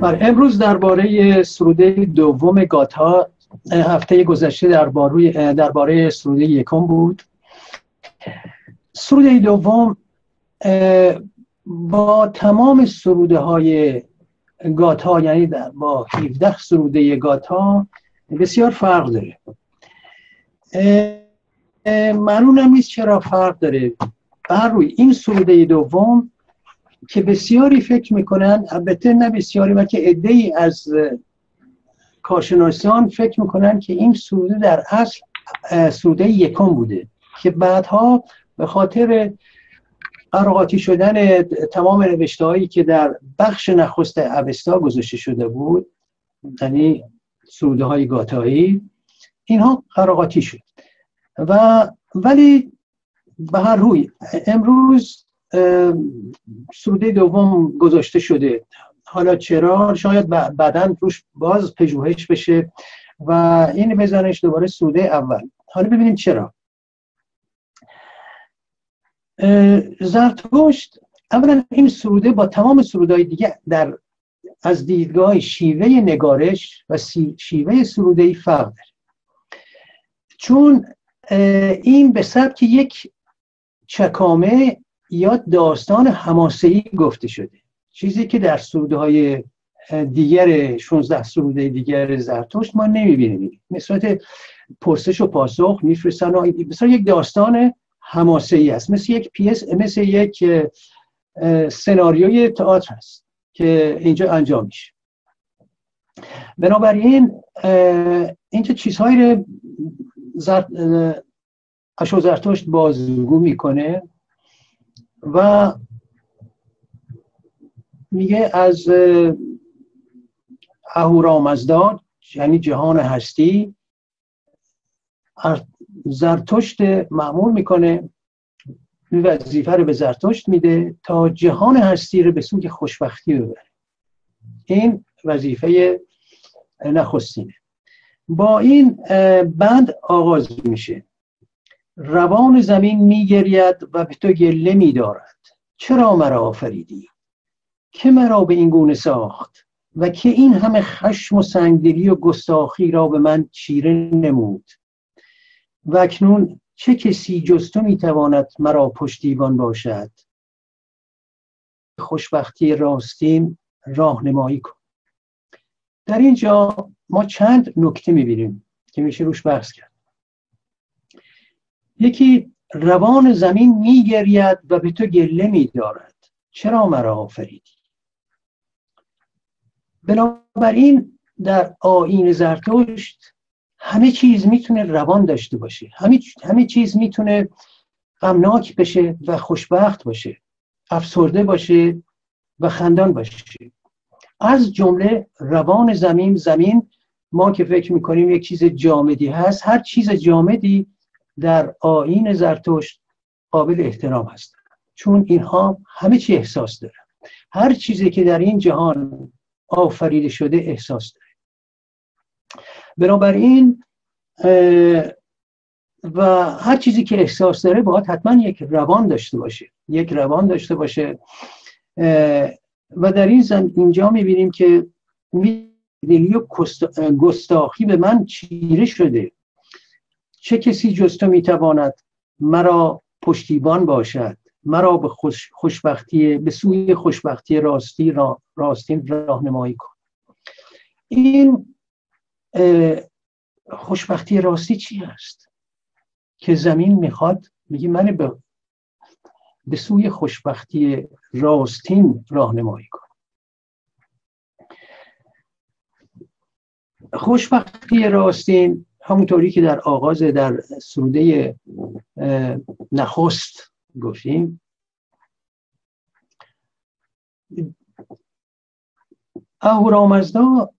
امروز درباره سروده دوم گاتا، هفته گذشته درباره سروده یکم بود. سروده دوم با تمام سروده های گاتا، یعنی با 17 سروده گاتا بسیار فرق داره. معلوم نیست چرا فرق داره. بر روی این سروده دوم که بسیاری فکر میکنن، البته نه بسیاری بلکه عده‌ای از کارشناسان فکر میکنن که این سروده در اصل سروده یکم بوده که بعدها به خاطر قراقاتی شدن تمام نوشته‌هایی که در بخش نخست اوستا گذاشته شده بود، یعنی سروده های گاتایی، اینها قراقاتی شد. ولی به هر روی امروز سروده دوم گذاشته شده. حالا چرا؟ شاید بعداً روش باز پژوهش بشه و این بزنش دوباره سروده اول. حالا ببینیم چرا. زرتشت اولا این سروده با تمام سرودهای دیگه از دیدگاه شیوه نگارش و شیوه سروده‌ای فرق داره، چون این به سبک یک چکامه یا داستان حماسه‌ای گفته شده، چیزی که در سروده‌های دیگر 16 سروده دیگر زرتشت ما نمی‌بینیم. مثل پرسش و پاسخ میفرستن، مثل یک داستان حماسه‌ای است، مثل یک پیس، مثل یک سناریوی تئاتر است که اینجا انجام میشه. بنابراین اینجا چیزهایی رو زرتشت بازگو میکنه و میگه از اهورامزدا، یعنی جهان هستی، زرتشت مأمور میکنه، وظیفه رو به زرتشت میده تا جهان هستی رو به سوی خوشبختی ببره. این وظیفه نخستینه. با این بند آغاز میشه: روان زمین میگرید و به تو گله میدارد، چرا مرا آفریدی؟ که مرا به این گونه ساخت و که این همه خشم و سنگدلی و گستاخی را به من چیره نمود؟ و اکنون چه کسی جز تو میتواند مرا پشتیبان باشد؟ خوشبختی راستین راهنمایی کن. در اینجا ما چند نکته میبینیم که میشه روش بحث کرد. یکی، روان زمین میگرید و به تو گله میدارد، چرا مرا آفریدی؟ بنابراین در آیین زرتشت همه چیز میتونه روان داشته باشه، همه چیز میتونه غمناک بشه و خوشبخت باشه، افسرده باشه و خندان باشه. از جمله روان زمین ما که فکر میکنیم یک چیز جامدی هست، هر چیز جامدی در آیین زرتشت قابل احترام هست، چون اینها همه چی احساس داره. هر چیزی که در این جهان آفریده شده احساس داره. بنابراین و هر چیزی که احساس داره باید حتما یک روان داشته باشه. و در اینجا میبینیم که دلی و گستاخی به من چیره شده. چه کسی جز تو میتواند مرا پشتیبان باشد؟ مرا به خوشبختی، به سوی خوشبختی راستین راهنمایی کن. این خوشبختی راستی چی هست که زمین میخواد؟ میگه من به سوی خوشبختی راستین راهنمایی کن. خوشبختی راستین همونطوری که در آغاز در سروده نخست گفتیم، اهورامزدا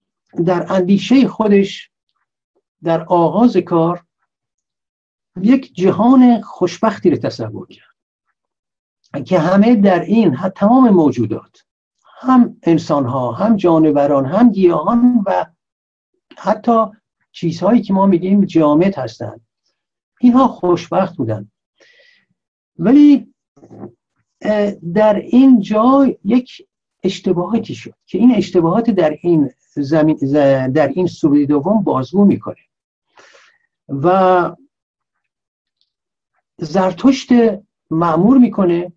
در اندیشه خودش در آغاز کار یک جهان خوشبختی رو تصور کرد که همه در این، تمام موجودات، هم انسان‌ها، هم جانوران، هم گیاهان و حتی چیزهایی که ما میگیم جامد هستند، اینها خوشبخت بودند. ولی در این جا یک اشتباهاتی شد که این اشتباهات در این زمین در این سروده دوم بازگو میکنه و زرتشت مأمور میکنه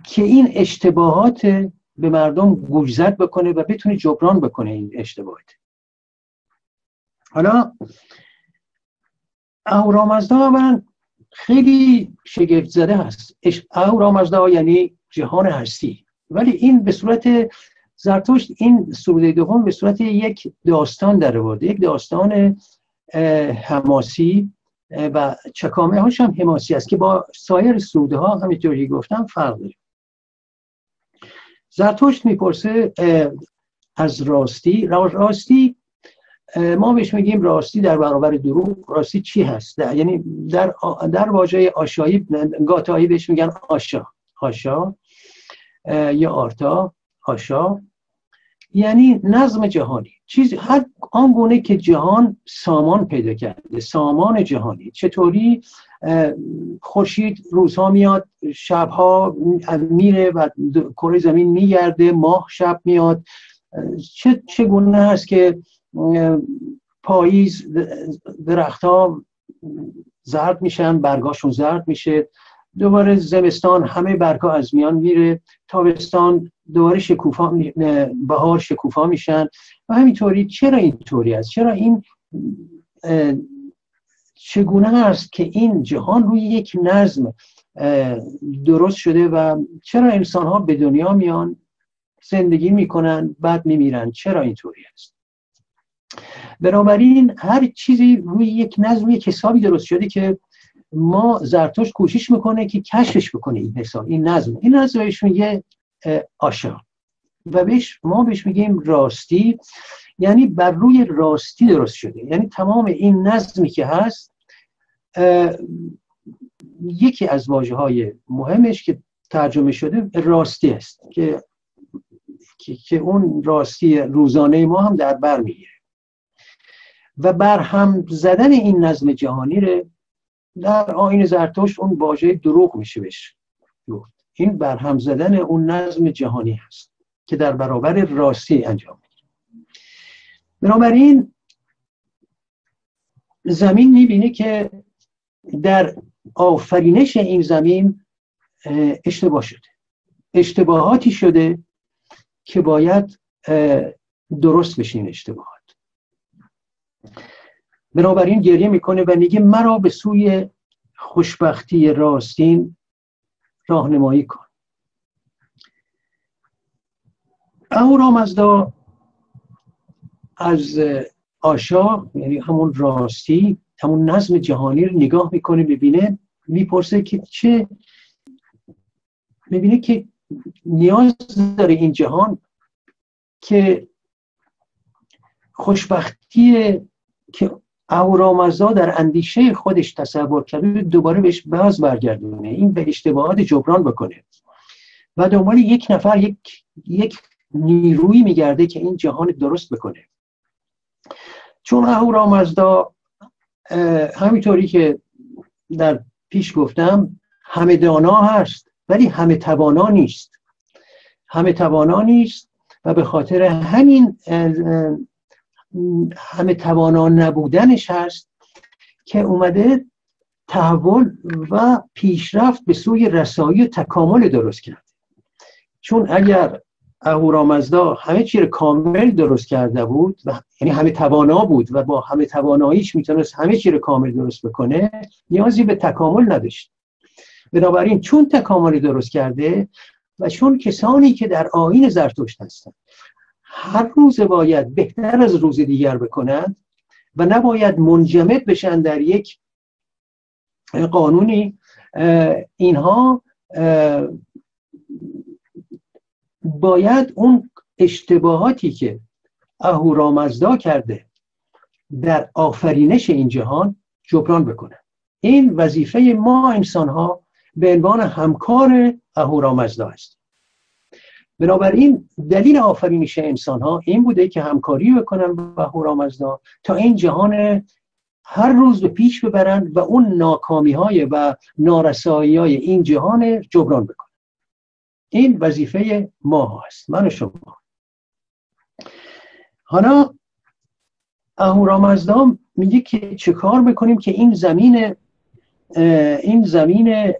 که این اشتباهات به مردم گوشزد بکنه و بتونه جبران بکنه این اشتباهات. حالا اهورامزدا من خیلی شگفت زده هست. اهورامزدا یعنی جهان هستی، ولی این به صورت زرتشت این سروده دوم به صورت یک داستان در آورده، یک داستان حماسی و چکامه هاش هم حماسی است که با سایر سروده ها همینطوری گفتم فرق داره. زرتشت میپرسه از راستی. راستی ما بهش میگیم راستی در برابر دروغ. راستی چی هست؟ یعنی در واژه آشایی گاتایی بهش میگن آشا یا آرتا. آشا یعنی نظم جهانی، چیز هر آنگونه که جهان سامان پیدا کرده، سامان جهانی. چطوری خورشید روزها میاد، شبها میره و کره زمین میگرده، ماه شب میاد. چگونه هست که پاییز درختها زرد میشن، برگاشون زرد میشه، دوباره زمستان همه برگا از میان میره، تابستان دوباره شکوفا، بهار شکوفا میشن و همینطوری. چرا اینطوری است؟ چرا این چگونه است که این جهان روی یک نظم درست شده و چرا انسان ها به دنیا میان، زندگی میکنن، بعد میمیرن؟ چرا اینطوری است؟ بنابراین هر چیزی روی یک نظم، یک حسابی درست شده که ما زرتشت کوشش میکنه که کشفش بکنه این حساب، این نظم بهش میگه آشا و ما بهش میگیم راستی. یعنی بر روی راستی درست شده، یعنی تمام این نظمی که هست. یکی از واژه‌های مهمش که ترجمه شده راستی است که اون راستی روزانه ما هم در بر میگیره و برهم زدن این نظم جهانی رو در آیین زرتشت اون واژه دروغ میشه بهش گفت. این برهم زدن اون نظم جهانی هست که در برابر راستی انجام میشه. بنابراین زمین میبینه که در آفرینش این زمین اشتباه شده، اشتباهاتی شده که باید درست بشه این اشتباهات. بنابراین گریه میکنه و میگه مرا به سوی خوشبختی راستین راهنمایی کن. اهورامزدا از آشا، یعنی همون راستی، همون نظم جهانی رو نگاه میکنه، ببینه، میپرسه که میبینه که نیاز داره این جهان که خوشبختی که اهورامزدا در اندیشه خودش تصور کرده دوباره بهش باز برگردونه، این به اشتباهات جبران بکنه و دنبال یک نفر، یک نیرویی میگرده که این جهان درست بکنه. چون اهورامزدا همینطوری که در پیش گفتم همه دانا هست ولی همه توانا نیست. همه توانا نیست و به خاطر همین همه توانا نبودنش هست که اومده تحول و پیشرفت به سوی رسایی و تکامل درست کرد. چون اگر اهورامزدا همه چیز کامل درست کرده بود و یعنی همه توانا بود و با همه تواناییش میتونست همه چیز کامل درست بکنه، نیازی به تکامل نداشت. بنابراین چون تکامل درست کرده و چون کسانی که در آیین زرتشت هستند هر روز باید بهتر از روز دیگر بکنند و نباید منجمد بشن در یک قانونی، اینها باید اون اشتباهاتی که اهورامزدا کرده در آفرینش این جهان جبران بکنن. این وظیفه ما انسان ها به عنوان همکار اهورامزدا است. بنابراین دلیل آفرینش انسان ها این بوده که همکاری بکنن با اهورامزدا تا این جهان هر روز به پیش ببرن و اون ناکامی های و نارسایی های این جهان جبران بکنن. این وظیفه ما هست، من و شما. حالا اهورامزدا میگه که چه کار بکنیم که این زمین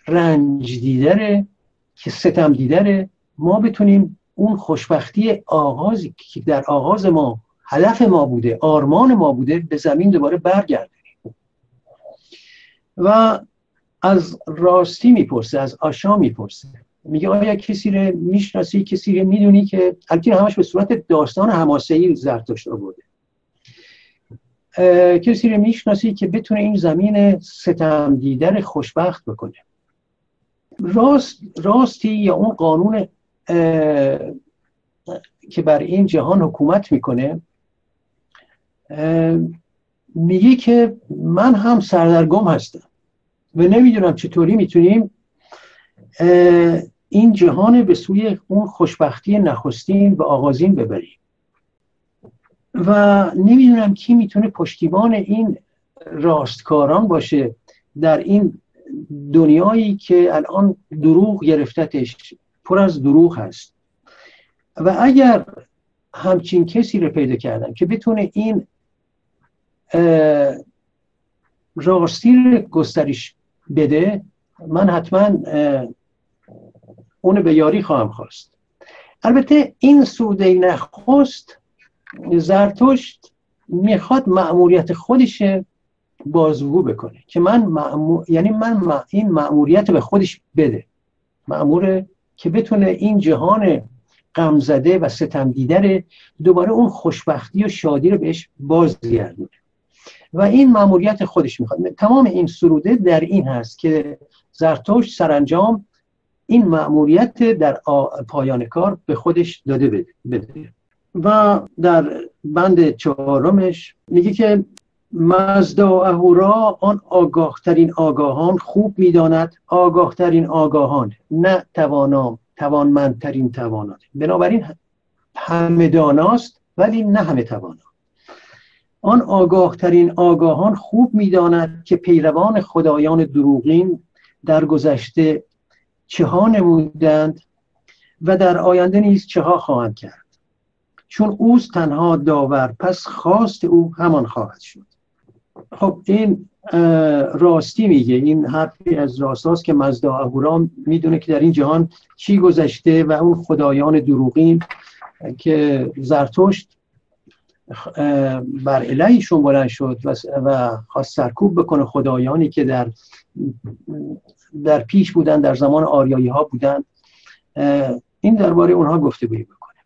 رنج دیدره، که ستم دیدره، ما بتونیم اون خوشبختی آغازی که در آغاز ما هدف ما بوده، آرمان ما بوده، به زمین دوباره برگردونیم. و از راستی میپرسه، از آشا میپرسه، میگه آیا کسی رو میشناسی، کسی رو میدونی که البته همش به صورت داستان حماسه‌ای زرتشت آورده، کسی رو میشناسی که بتونه این زمین ستم دیدر خوشبخت بکنه. راستی یا اون قانون که بر این جهان حکومت میکنه میگه که من هم سردرگم هستم و نمیدونم چطوری میتونیم این جهان به سوی اون خوشبختی نخستین و آغازین ببریم و نمیدونم کی میتونه پشتیبان این راستکاران باشه در این دنیایی که الان دروغ گرفتتش، پر از دروغ هست. و اگر همچین کسی رو پیدا کردن که بتونه این راستی رو گسترش بده، من حتما اونو به یاری خواهم خواست. البته این سوده نخست زرتشت میخواد مأموریت خودش بازگو بکنه که این مأموریت به خودش بده، مأموره که بتونه این جهان غمزده و ستم دیده دوباره اون خوشبختی و شادی رو بهش بازگردونه و این مأموریت خودش میخواد. تمام این سروده در این هست که زرتشت سرانجام این مأموریت در پایان کار به خودش داده بده. و در بند 4 میگه که مزدا اهورا آن آگاهترین آگاهان خوب میداند، آگاهترین آگاهان نه توانمندترین توانات. بنابراین همه داناست ولی نه همه توانا. آن آگاهترین آگاهان خوب میداند که پیروان خدایان دروغین در گذشته چه ها نمودند و در آینده نیز چه ها خواهند کرد، چون اوست تنها داور، پس خواست او همان خواهد شد. خب این راستی میگه، این حرفی از راستاست که مزدا اهورا میدونه که در این جهان چی گذشته و اون خدایان دروغین که زرتشت بر علیهشون بلند شد و خواست سرکوب بکنه خدایانی که در پیش بودن، در زمان آریایی ها بودن، این درباره اونها گفتگویی بکنه.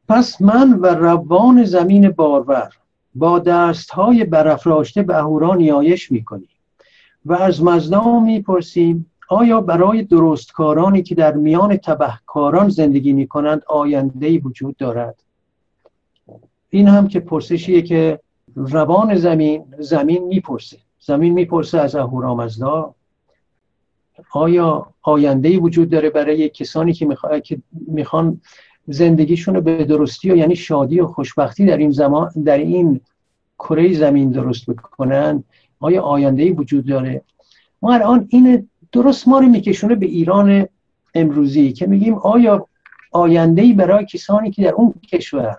پس من و روان زمین بارور با دستهای برافراشته به اهورا نیایش میکنیم و از مزدا میپرسیم آیا برای درستکارانی که در میان تبهکاران زندگی میکنند آینده‌ای وجود دارد؟ این هم که پرسشیه که روان زمین میپرسه از اهورامزدا آیا آینده‌ای وجود داره برای کسانی که میخوان زندگیشون رو به درستی و یعنی شادی و خوشبختی در این کره زمین درست بکنن؟ آیا آینده‌ای وجود داره؟ ما الان این درست ما رو میکشونه به ایران امروزی که میگیم آیا آینده‌ای برای کسانی که در اون کشور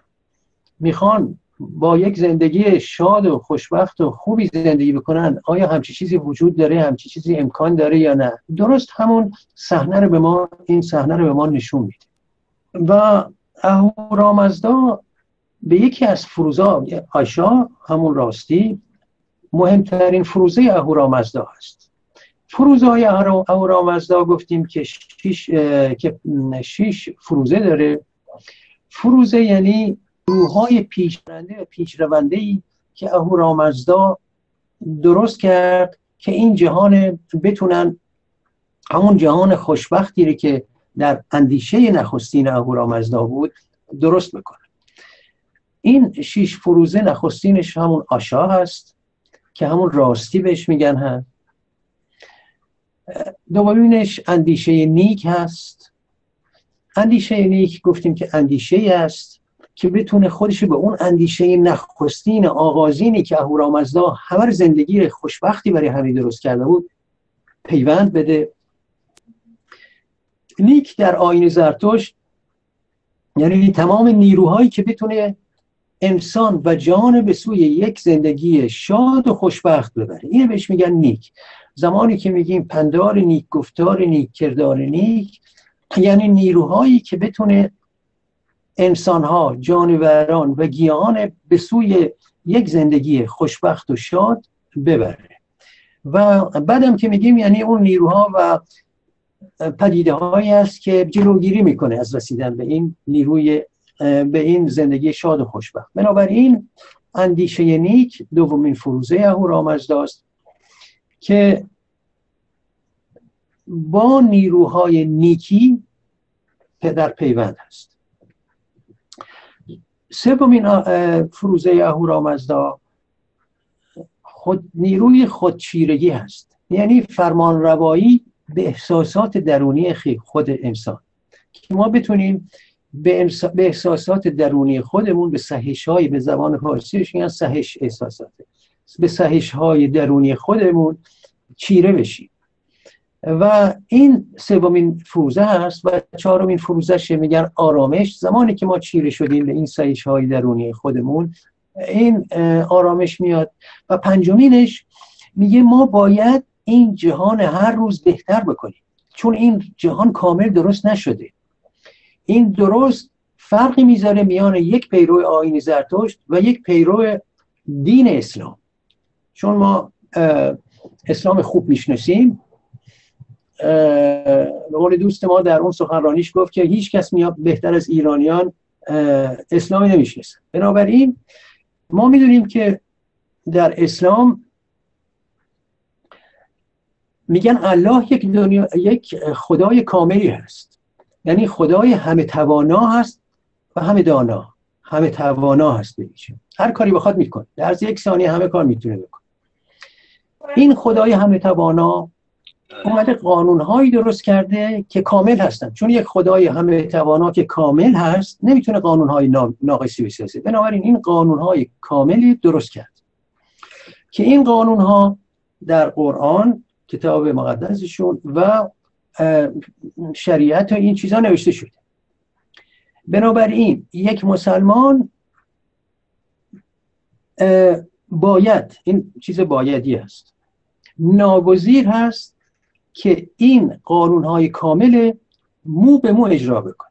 میخوان با یک زندگی شاد و خوشبخت و خوبی زندگی بکنن، آیا همچی چیزی وجود داره، همچی چیزی امکان داره یا نه؟ درست همون صحنه رو به ما نشون میده. و اهورامزدا به یکی از فروزا آشا، همون راستی، مهمترین فروزه اهورامزدا هست. فروزهای اهورامزدا گفتیم که 6 فروزه داره. فروزه یعنی روح‌های پیشرونده و پیشرونده‌ای که اهورامزدا درست کرد که این جهان بتونن همون جهان خوشبختی رو که در اندیشه نخستین اهورامزدا بود درست بکنه. این 6 فروزه نخستینش همون آشا هست که همون راستی بهش میگن هست. دومینش اندیشه نیک هست. اندیشه نیک گفتیم که اندیشه است که بتونه خودش به اون اندیشه نخستین آغازینی که اهورامزدا همه زندگی خوشبختی برای همه درست کرده بود پیوند بده. نیک در آیین زرتشت یعنی تمام نیروهایی که بتونه انسان و جان به سوی یک زندگی شاد و خوشبخت ببره، اینو بهش میگن نیک. زمانی که میگیم پندار نیک، گفتار نیک، کردار نیک، یعنی نیروهایی که بتونه انسانها، جانوران و گیاهان به سوی یک زندگی خوشبخت و شاد ببره. و بعدم که میگیم یعنی اون نیروها و پدیده هایی است که جلوگیری میکنه از رسیدن به این نیروی، به این زندگی شاد و خوشبخت. بنابراین اندیشه نیک دومین فروزه اهورامزدا است که با نیروهای نیکی در پیوند هست. سومین فروزه اهورامزدا نیروی خودچیرگی هست، یعنی فرمانروایی به احساسات درونی خود انسان، که ما بتونیم به احساسات درونی خودمون، به سهش‌های، به زبان فارسیش میگن سهش احساسات، به سهش‌های درونی خودمون چیره بشیم. و این سومین فروزه هست. و چهارمین فروزه‌ش میگن آرامش. زمانی که ما چیره شدیم به این سهش‌های درونی خودمون، این آرامش میاد. و پنجمینش میگه ما باید این جهان هر روز بهتر بکنیم، چون این جهان کامل درست نشده. این درست فرقی میذاره میان یک پیرو آیین زرتشت و یک پیرو دین اسلام. چون ما اسلام خوب میشناسیم، به قول دوست ما در اون سخنرانیش گفت که هیچ کس بهتر از ایرانیان اسلامی نمیشناسه. بنابراین ما میدونیم که در اسلام میگن الله یک خدای کاملی هست، یعنی خدای همه توانا هست و همه دانا، همه توانا هست بگیشه. هر کاری بخواد میکنه، در از یک ثانیه همه کار میتونه بکنه. این خدای همه توانا اومده قانونهایی درست کرده که کامل هستن، چون یک خدای همه توانا که کامل هست نمیتونه قانونهای ناقصی بسازه. بنابراین این قانونهای کاملی درست کرد که این قانونها در قرآن، کتاب مقدسشون و شریعت و این چیزا نوشته شده. بنابراین یک مسلمان باید، این چیز بایدی هست، ناگزیر هست که این قانونهای کامل مو به مو اجرا بکنه.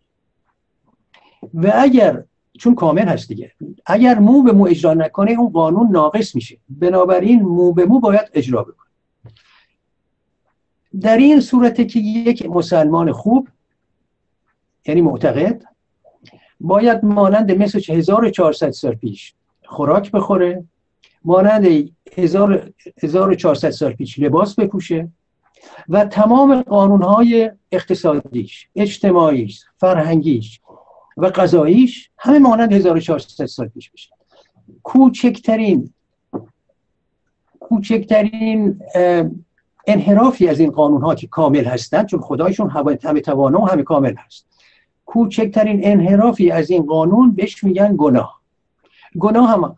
و اگر، چون کامل هست دیگه، اگر مو به مو اجرا نکنه اون قانون ناقص میشه. بنابراین مو به مو باید اجرا بکنه. در این صورته که یک مسلمان خوب، یعنی معتقد، باید مانند مثل 1400 سال پیش خوراک بخوره، مانند 1400 سال پیش لباس بپوشه و تمام قانونهای اقتصادیش، اجتماعیش، فرهنگیش و قضاییش همه مانند 1400 سال پیش بشه. کوچکترین انحرافی از این قانونها که کامل هستند، چون خدایشون همه توانا و همه کامل هست، کوچکترین انحرافی از این قانون بهش میگن گناه. گناه هم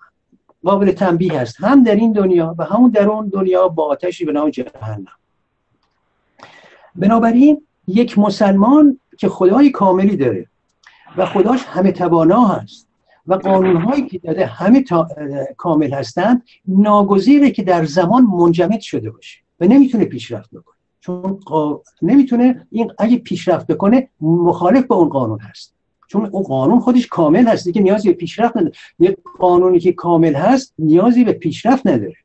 قابل تنبیه هست، هم در این دنیا و همون در اون دنیا با آتشی به نام جهنم. بنابراین یک مسلمان که خدای کاملی داره و خداش همه توانا هست و قانونهایی که داده همه کامل هستند، ناگزیره که در زمان منجمد شده باشه و نمیتونه پیشرفت بکنه. چون نمیتونه، این اگه پیشرفت بکنه مخالف با اون قانون هست، چون اون قانون خودش کامل هست دیگه، نیازی به پیشرفت نداره. یک قانونی که کامل هست نیازی به پیشرفت نداره.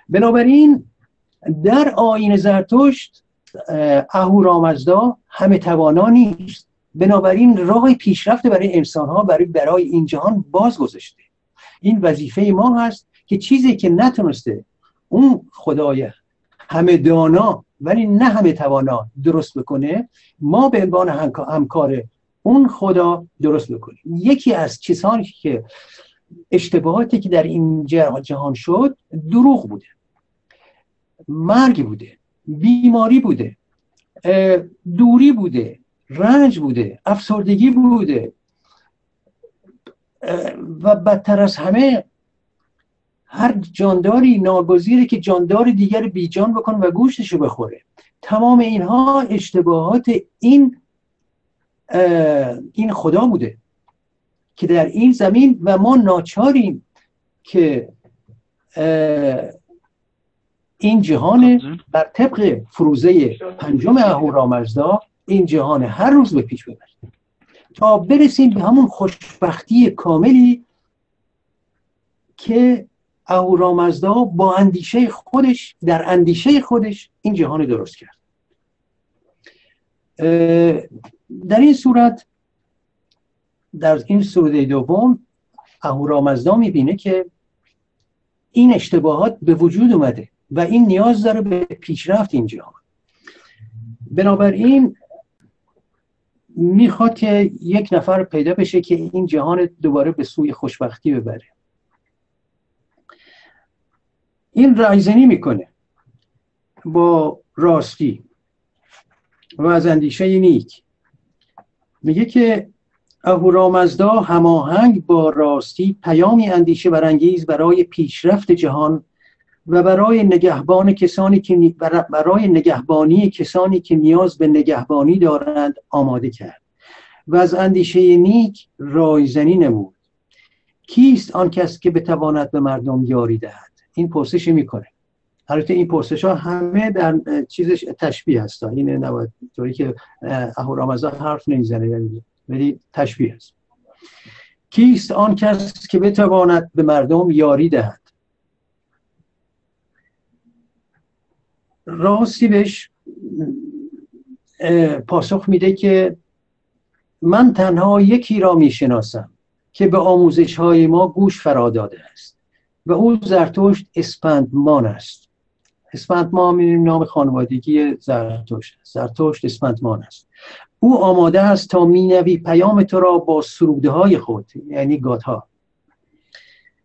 بنابراین در آیین زرتشت اهورامزدا همه توانا نیست، بنابراین راه پیشرفت برای انسان‌ها، برای این جهان باز گذاشته. این وظیفه ما هست که چیزی که نتونسته اون خدای همه دانا ولی نه همه توانا درست بکنه، ما به عنوان همکار اون خدا درست بکنیم. یکی از چیزهایی که اشتباهاتی که در این جهان شد، دروغ بوده، مرگ بوده، بیماری بوده، دوری بوده، رنج بوده، افسردگی بوده و بدتر از همه هر جانداری ناگزیره که جاندار دیگر بیجان بکنه و گوشتشو بخوره. تمام اینها اشتباهات این خدا بوده که در این زمین و ما ناچاریم که این جهان بر طبق فروزه پنجم اهورامزدا این جهان هر روز به پیش ببریم تا برسیم به همون خوشبختی کاملی که اهورامزدا با اندیشه خودش در اندیشه خودش این جهان درست کرد. در این صورت در این سوره دوم اهورامزدا میبینه که این اشتباهات به وجود اومده و این نیاز داره به پیشرفت این جهان. بنابراین میخواد که یک نفر پیدا بشه که این جهان دوباره به سوی خوشبختی ببره. این رایزنی میکنه با راستی و از اندیشه نیک. میگه که اهورامزدا هماهنگ با راستی پیامی اندیشه برانگیز برای پیشرفت جهان و برای نگهبانی کسانی که نیاز به نگهبانی دارند آماده کرد و از اندیشه نیک رایزنی نمود. کیست آن کس که بتواند به مردم یاری دهد؟ این پرسش میکنه. البته این پرسش ها همه در چیزش تشبیه هستن. این نباید طوری که اهورامزدا حرف نمیزنه، ولی تشبیه است. کیست آن کس که بتواند به مردم یاری دهد؟ راستی بهش پاسخ میده که من تنها یکی را میشناسم که به آموزش های ما گوش فرا داده است و او زرتشت اسپندمان است. اسپندمان نام خانوادگی زرتشت است. زرتشت اسپندمان است. او آماده است تا مینوی پیام تو را با سروده های خود، یعنی گاتها،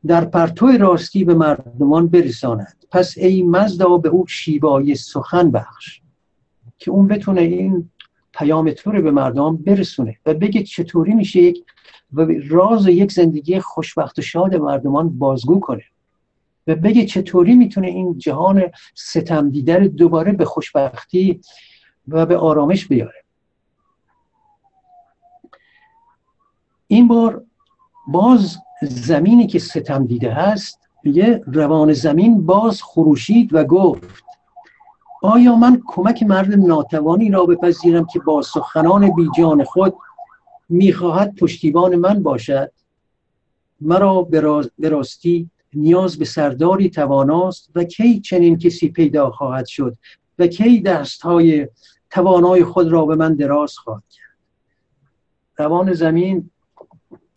در پرتو راستی به مردمان برساند. پس ای مزدا به او شیوای سخن بخش که اون بتونه این پیام تو رو به مردم برسونه و بگه چطوری میشه یک و راز یک زندگی خوشبخت و شاد مردمان بازگو کنه و بگه چطوری میتونه این جهان ستم دیده رو دوباره به خوشبختی و به آرامش بیاره. این بار باز زمینی که ستم دیده هست میگه روان زمین باز خروشید و گفت آیا من کمک مرد ناتوانی را بپذیرم که با سخنان بی جان خود میخواهد پشتیبان من باشد؟ مرا به راستی نیاز به سرداری تواناست و کی چنین کسی پیدا خواهد شد و کی دستهای توانای خود را به من دراز خواهد کرد. روان زمین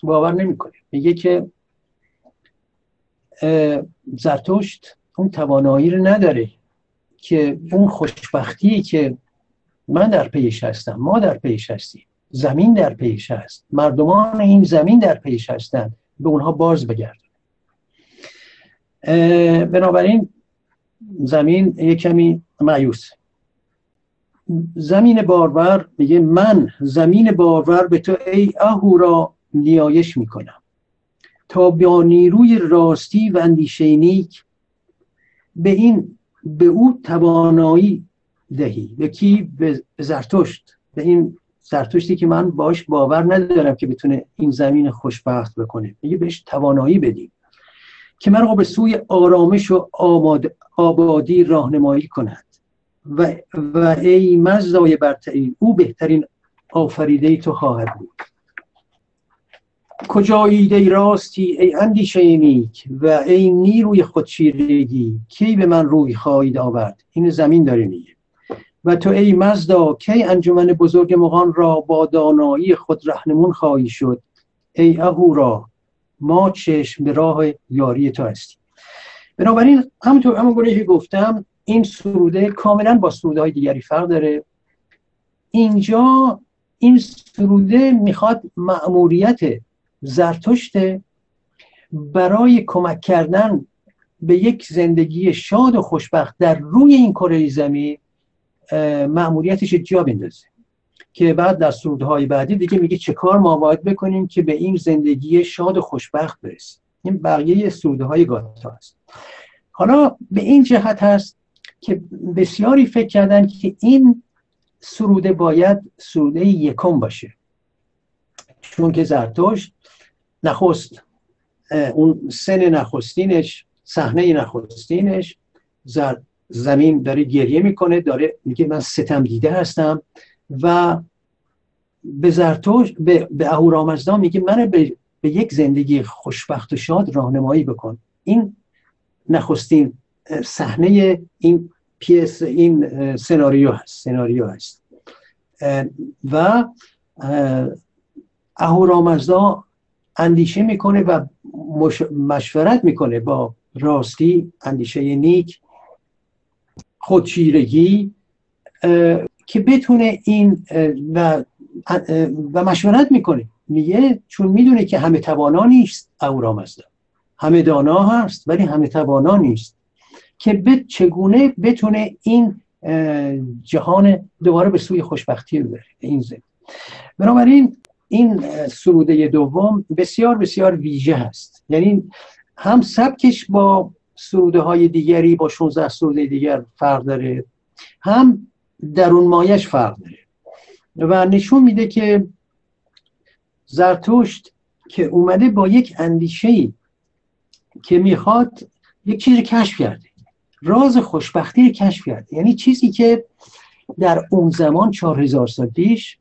باور نمیکنه. میگه که زرتشت اون توانایی رو نداره که اون خوشبختی که من در پیش هستم، ما در پیش هستیم، زمین در پیش هست، مردمان این زمین در پیش هستند، به اونها باز بگرد. بنابراین زمین یک کمی مایوس. زمین بارور میگه من زمین بارور به تو ای اهورا نیایش میکنم تا با نیروی راستی و اندیشه نیک به او توانایی دهی. به کی؟ به زرتشت، به این زرتشتی که من باش باور ندارم که بتونه این زمین خوشبخت بکنه. میگه بهش توانایی بدیم که مرا به سوی آرامش و آبادی راهنمایی کند و ای مزدای برترین او بهترین آفریده تو خواهد بود. کجا ایده راستی ای اندیشه نیک و ای نیروی خودشیرگی کی به من روی خواهید آورد؟ این زمین داره میگه. و تو ای مزدا کی انجمن بزرگ مغان را با دانایی خود رهنمون خواهی شد؟ ای اهورا ما چشم به راه یاری تو هستیم. بنابراین همونگونه که گفتم این سروده کاملا با سروده های دیگری فرق داره. اینجا این سروده میخواد مأموریت زرتشت برای کمک کردن به یک زندگی شاد و خوشبخت در روی این کره زمین مأموریتش جا بندازه که بعد در سرودهای بعدی دیگه میگه چه کار ما باید بکنیم که به این زندگی شاد و خوشبخت برسیم. این بقیه سرودهای گاتا هست. حالا به این جهت هست که بسیاری فکر کردن که این سروده باید سروده یکم باشه، چون که زرتشت نخست اون سن نخستینش، صحنه نخستینش، زمین داره گریه میکنه، داره میگه من ستم دیده هستم و به زرتشت به اهورامزدا میگه من به یک زندگی خوشبخت و شاد راهنمایی بکن. این نخستین صحنه این پیس، این سناریو هست و اهورامزدا اندیشه میکنه و مشورت میکنه با راستی، اندیشه نیک، خودشیرگی، که بتونه این و مشورت میکنه، میگه چون میدونه که همه توانا نیست اهورامزدا، همه دانا هست ولی همه توانا نیست، که چگونه بتونه این جهان دوباره به سوی خوشبختی ببره این زمین. بنابراین این سروده دوم بسیار بسیار ویژه هست، یعنی هم سبکش با سروده های دیگری، با 16 سروده دیگر فرق داره، هم درون مایش فرق داره و نشون میده که زرتشت که اومده با یک اندیشه‌ای که میخواد یک چیزی کشف کرده، راز خوشبختی رو کشف کرده، یعنی چیزی که در اون زمان 4000 سال پیش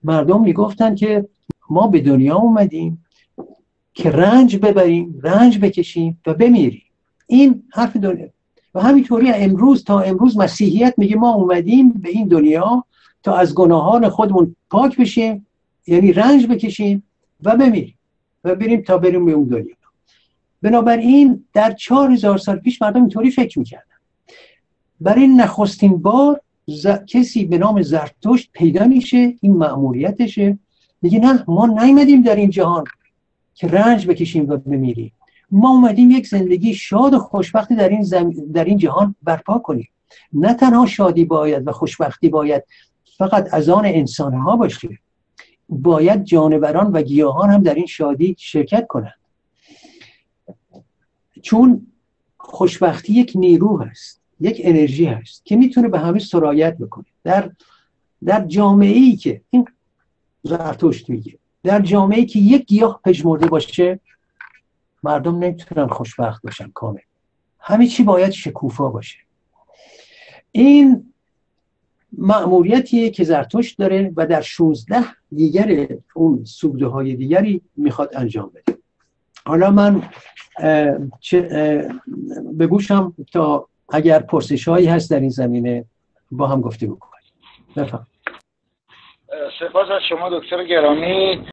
مردم میگفتن که ما به دنیا اومدیم که رنج ببریم، رنج بکشیم و بمیریم. این حرف دنیا. و همینطوری امروز تا امروز مسیحیت میگه ما اومدیم به این دنیا تا از گناهان خودمون پاک بشیم، یعنی رنج بکشیم و بمیریم و بریم به اون دنیا. بنابراین در 4000 سال پیش مردم اینطوری فکر میکردن. برای نخستین بار کسی به نام زرتشت پیدا میشه، این مأموریتشه، میگه نه، ما نیومدیم در این جهان که رنج بکشیم و بمیریم، ما اومدیم یک زندگی شاد و خوشبختی در این جهان برپا کنیم. نه تنها شادی باید و خوشبختی باید فقط از آن انسانها باشه، باید جانوران و گیاهان هم در این شادی شرکت کنند، چون خوشبختی یک نیرو هست، یک انرژی هست که میتونه به همه سرایت بکنه. در جامعه‌ای که این زرتشت میگه، در جامعه‌ای که یک گیاه پژمرده باشه مردم نمیتونن خوشبخت باشن کامل، همه چی باید شکوفا باشه. این مأموریتیه که زرتشت داره و در 16 دیگر اون سروده های دیگری میخواد انجام بده. حالا من به گوشم تا اگر پرسش هایی هست در این زمینه با هم گفتگو کنیم. بفرمایید. سپاس از شما دکتر گرامی.